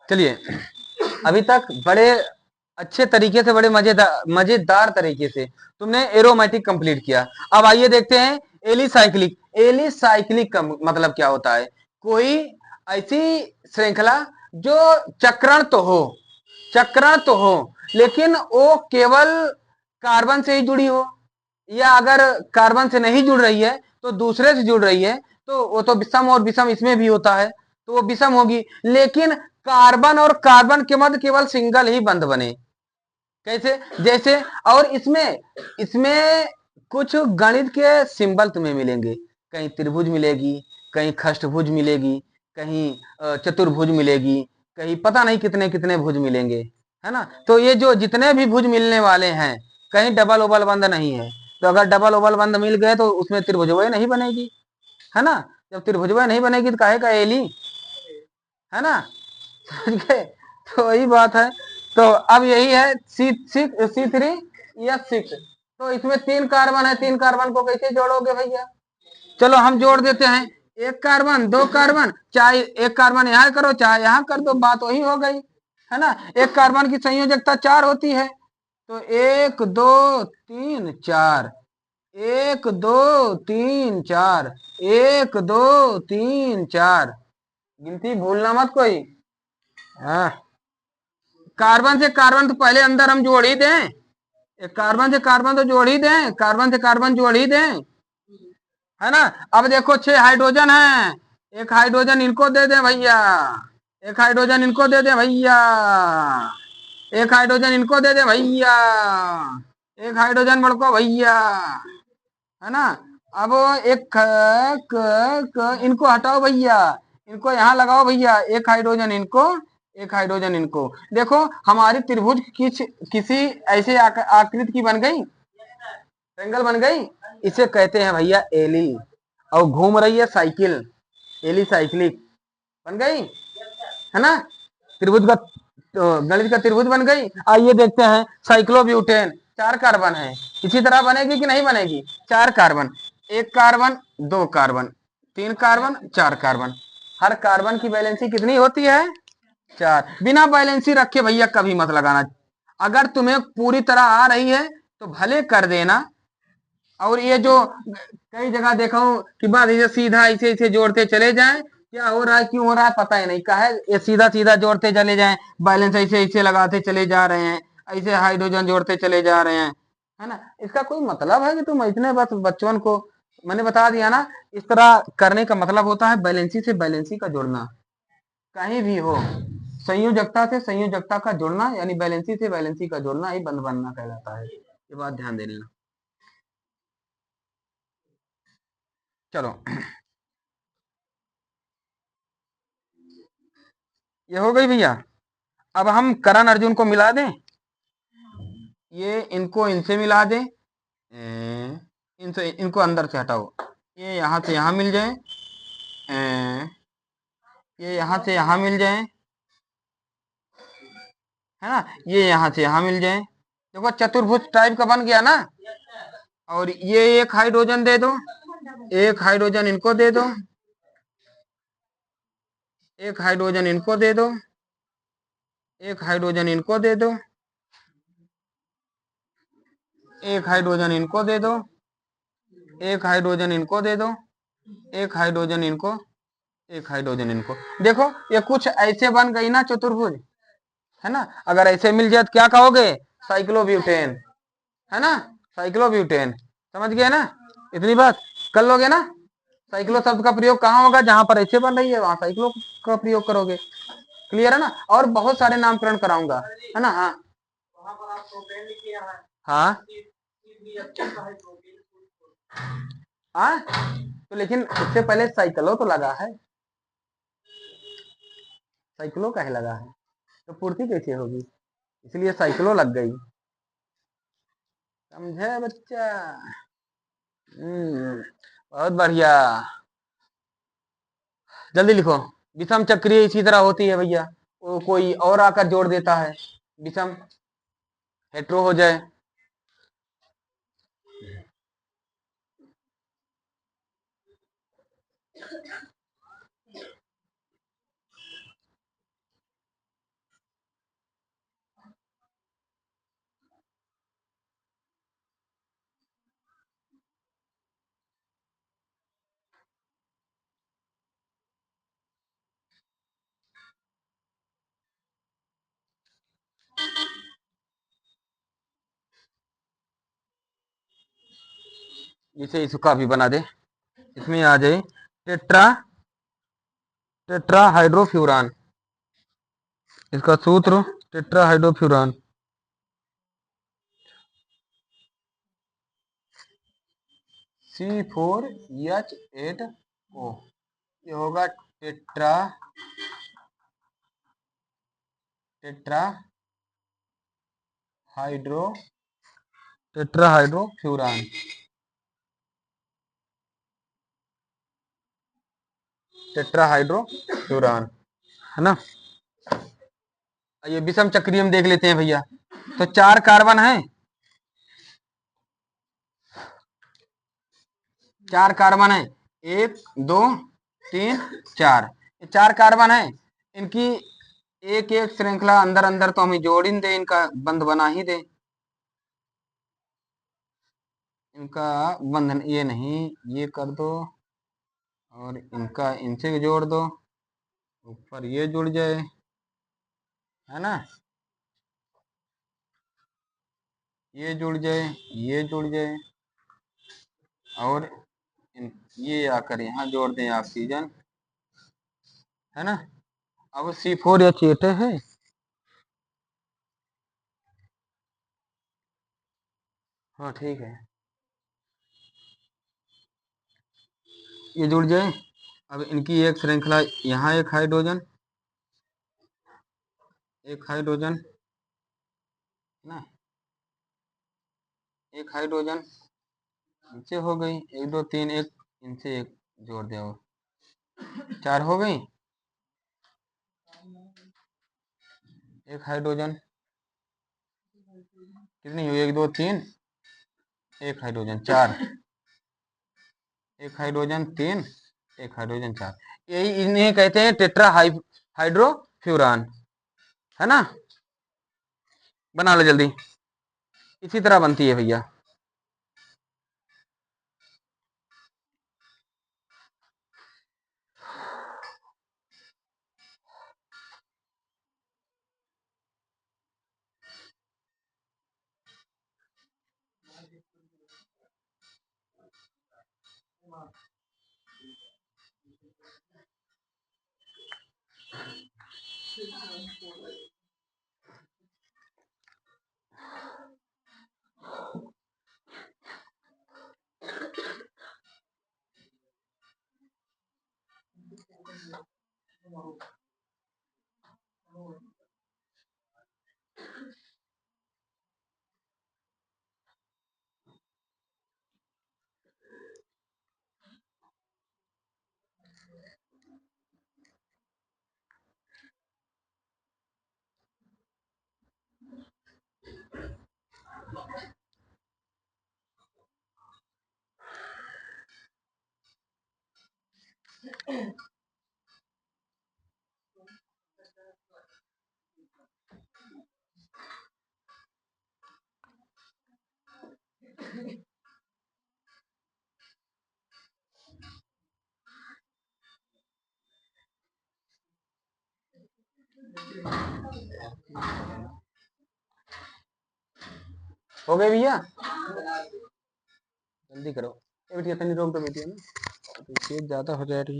चलिए, अभी तक बड़े अच्छे तरीके से, बड़े मजेदार मजेदार तरीके से तुमने एरोमेटिक कंप्लीट किया। अब आइए देखते हैं एलिसाइक्लिक। एलिसाइक्लिक का मतलब क्या होता है? कोई ऐसी श्रृंखला जो चक्रण तो हो, चक्रण तो हो, लेकिन वो केवल कार्बन से ही जुड़ी हो, या अगर कार्बन से नहीं जुड़ रही है तो दूसरे से जुड़ रही है, तो वो तो विषम, और विषम इसमें भी होता है, तो वो विषम होगी। लेकिन कार्बन और कार्बन के मध्य केवल सिंगल ही बंध बने। कैसे? जैसे, और इसमें इसमें कुछ गणित के सिंबल तुम्हें मिलेंगे। कहीं त्रिभुज मिलेगी, कहीं खष्टभुज मिलेगी, कहीं चतुर्भुज मिलेगी, कहीं पता नहीं कितने कितने भुज मिलेंगे, है ना? तो ये जो जितने भी भुज मिलने वाले हैं, कहीं डबल ओवल बंद नहीं है। तो अगर डबल ओवल बंद मिल गए तो उसमें त्रिभुजवय नहीं बनेगी, है ना? जब त्रिभुजवय नहीं बनेगी तो काहे का एली, है ना? समझ गए? तो वही बात है। तो अब यही है C3 H6। तो इसमें 3 कार्बन है, 3 कार्बन को कैसे जोड़ोगे भैया? चलो हम जोड़ देते हैं। 1 कार्बन, 2 कार्बन, चाहे 1 कार्बन यहाँ करो चाहे यहाँ कर दो, बात वही हो गई, है ना? 1 कार्बन की संयोजकता 4 होती है, तो 1 2 3 4, 1 2 3 4, 1 2 3 4। गिनती भूलना मत कोई। हाँ, कार्बन से कार्बन तो पहले अंदर हम जोड़ ही दें, एक कार्बन से कार्बन तो जोड़ ही दें, कार्बन से कार्बन जोड़ ही दें, है ना? अब देखो 6 हाइड्रोजन है, एक हाइड्रोजन इनको दे दें भैया, एक हाइड्रोजन इनको दे दें भैया, एक हाइड्रोजन इनको दे दें भैया, एक हाइड्रोजन बड़को भैया, है ना? अब एक इनको हटाओ भैया, इनको यहाँ लगाओ भैया, एक हाइड्रोजन इनको, एक हाइड्रोजन इनको। देखो हमारी त्रिभुज किसी ऐसे आकृति की बन गई, ट्रायंगल बन गई। इसे कहते हैं भैया एली। और घूम रही है साइकिल, एली साइक्लिक बन गई, है ना? त्रिभुज का गणित का त्रिभुज बन गई। आइए देखते हैं साइक्लोब्यूटेन। 4 कार्बन है, इसी तरह बनेगी कि नहीं बनेगी? 4 carbon, 1 carbon, 2 carbon, 3 carbon, 4 carbon. हर कार्बन की वैलेंसी कितनी होती है? 4। बिना वैलेंसी रखे भैया कभी मत लगाना। अगर तुम्हें पूरी तरह आ रही है तो भले कर देना, और ये जो कई जगह देखा हूं कि बस इसे सीधा ऐसे ऐसे जोड़ते चले जाएं, क्या हो रहा है क्यों हो रहा है पता ही नहीं, काहे ये सीधा सीधा जोड़ते चले जाएं, बैलेंस ऐसे ऐसे लगाते चले जा रहे हैं, ऐसे हाइड्रोजन जोड़ते चले जा रहे हैं, है ना? इसका कोई मतलब है कि तुम इतने बस बच्चों को मैंने बता दिया ना, इस तरह करने का मतलब होता है बैलेंसी से बैलेंसी का जुड़ना। कहीं भी हो, संयोजकता से संयोजकता का जुड़ना, यानी बैलेंसी से बैलेंसी का जुड़ना ही बंध बनना कहलाता है। ये बात ध्यान दे लेना। चलो, ये हो गई भैया। अब हम करण अर्जुन को मिला दें, ये इनको इनसे मिला दें, इनसे इनको अंदर से हटाओ, ये यहाँ से यहाँ मिल जाए, ये यहाँ से यहाँ मिल जाए, है ना? ये यहाँ से यहाँ मिल जाए। देखो चतुर्भुज टाइप का बन गया ना। और ये एक हाइड्रोजन दे दो, एक हाइड्रोजन इनको दे दो, एक हाइड्रोजन इनको दे दो, एक हाइड्रोजन इनको दे दो, एक हाइड्रोजन इनको दे दो, एक हाइड्रोजन इनको दे दो, एक हाइड्रोजन इनको, एक हाइड्रोजन इनको। देखो ये कुछ ऐसे बन गई ना चतुर्भुज, है ना? अगर ऐसे मिल जाए तो क्या कहोगे? साइक्लोब्यूटेन, है ना? साइक्लोब्यूटेन। समझ गए ना इतनी बात? कर लोगे ना? साइक्लो शब्द का प्रयोग कहाँ होगा? जहां पर ऐसे बन रही है वहां साइक्लो का प्रयोग करोगे। क्लियर है ना? और बहुत सारे नामकरण कराऊंगा, है ना? हाँ हाँ हाँ। तो लेकिन उससे पहले साइकिलो तो लगा है, साइकिलो कहे लगा है, तो पूर्ति कैसे होगी? इसलिए साइकिलो लग गई। समझे बच्चा? बहुत बढ़िया। जल्दी लिखो। विषम चक्रीय इसी तरह होती है भैया, वो कोई और आकर जोड़ देता है, विषम हेट्रो हो जाए। जिसे इसका भी बना दे, इसमें आ जाए टेट्रा टेट्राहाइड्रोफ्यूरान, इसका सूत्र टेट्राहाइड्रोफ्यूरान। C4H8O, ये होगा टेट्राहाइड्रोफ्यूरान, टेट्राहाइड्रोफ्यूरान, है ना। ये विषम चक्रीय हम देख लेते हैं भैया। तो 4 कार्बन है, 4 कार्बन है, 1 2 3 4, ये 4 कार्बन है। इनकी एक एक श्रृंखला अंदर अंदर तो हमें जोड़ ही दे, इनका बंध बना ही दे, इनका बंधन ये नहीं, ये कर दो और इनका इनसे जोड़ दो, ऊपर ये जुड़ जाए, है ना, ये जुड़ जाए, ये जुड़ जाए, और ये आकर यहाँ जोड़ दें ऑक्सीजन, है ना। अब C4H8 है, हाँ ठीक है, ये जुड़ जाए। अब इनकी एक श्रृंखला, यहाँ एक हाइड्रोजन, ना, एक हाइड्रोजन इनसे हो गई, 1 2 3, एक इनसे एक जोड़ दे, और 4 हो गई। एक हाइड्रोजन कितनी हुई, 1 2 3, एक हाइड्रोजन 4, एक हाइड्रोजन 3, एक हाइड्रोजन 4, यही इन्हें कहते हैं टेट्राहाइड्रोफ्यूरान, है ना। बना लो जल्दी, इसी तरह बनती है भैया। हो गए भैया, जल्दी करो, ये बेटिया तनी रोक दो बेटिया ना, तो ज्यादा हो जाए रही।